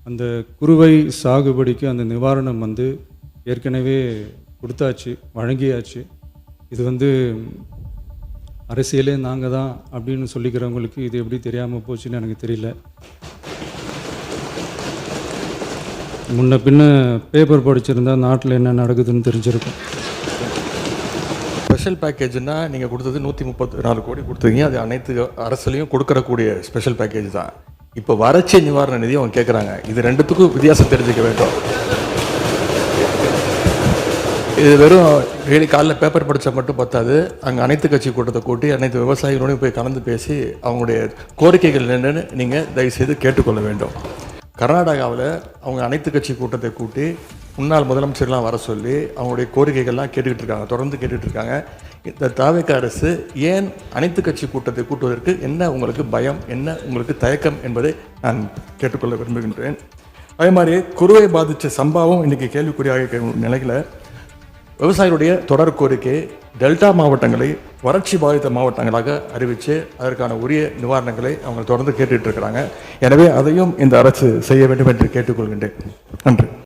அந்த குறுவை சாகுபடிக்கு அந்த நிவாரணம் வந்து ஏற்கனவே கொடுத்தாச்சு, வழங்கியாச்சு. இது அரசியலே நாங்கள் தான் அப்படின்னு சொல்லிக்கிறவங்களுக்கு இது எப்படி தெரியாமல் போச்சுன்னு எனக்கு தெரியல. முன்ன பின்ன பேப்பர் படிச்சிருந்தா நாட்டில் என்ன நடக்குதுன்னு தெரிஞ்சிருக்கும். ஸ்பெஷல் பேக்கேஜ்னா நீங்கள் கொடுத்தது 134 கோடி கொடுத்தீங்க. அது அனைத்து அரசுலையும் கொடுக்கறக்கூடிய ஸ்பெஷல் பேக்கேஜ் தான். இப்போ வறட்சி நிவாரண நிதி அவங்க கேட்குறாங்க. இது ரெண்டுத்துக்கும் வித்தியாசம் தெரிஞ்சுக்க வேண்டும். இது வெறும் காலைல பேப்பர் படித்தா மட்டும் பத்தாது. அங்கே அனைத்து கட்சி கூட்டத்தை கூட்டி அனைத்து விவசாயிகளோடையும் போய் கலந்து பேசி அவங்களுடைய கோரிக்கைகள் என்னென்னு நீங்கள் தயவுசெய்து கேட்டுக்கொள்ள வேண்டும். கர்நாடகாவில் அவங்க அனைத்து கட்சி கூட்டத்தை கூட்டி முன்னாள் முதலமைச்சர்லாம் வர சொல்லி அவங்களுடைய கோரிக்கைகள்லாம் கேட்டுக்கிட்டு இருக்காங்க, தொடர்ந்து கேட்டுக்கிட்டு இருக்காங்க. இந்த தாவேக்கா அரசு ஏன் அனைத்து கட்சி கூட்டத்தை கூட்டுவதற்கு என்ன உங்களுக்கு பயம், என்ன உங்களுக்கு தயக்கம் என்பதை நான் கேட்டுக்கொள்ள விரும்புகின்றேன். அதே மாதிரி குறுவை பாதித்த சம்பவம் இன்றைக்கி கேள்விக்குறியாக நிலையில் விவசாயிகளுடைய தொடர் கோரிக்கை டெல்டா மாவட்டங்களை வறட்சி பாதித்த மாவட்டங்களாக அறிவித்து அதற்கான உரிய நிவாரணங்களை அவங்க தொடர்ந்து கேட்டுட்டு இருக்கிறாங்க. எனவே அதையும் இந்த அரசு செய்ய வேண்டும் என்று கேட்டுக்கொள்கின்றேன். நன்றி.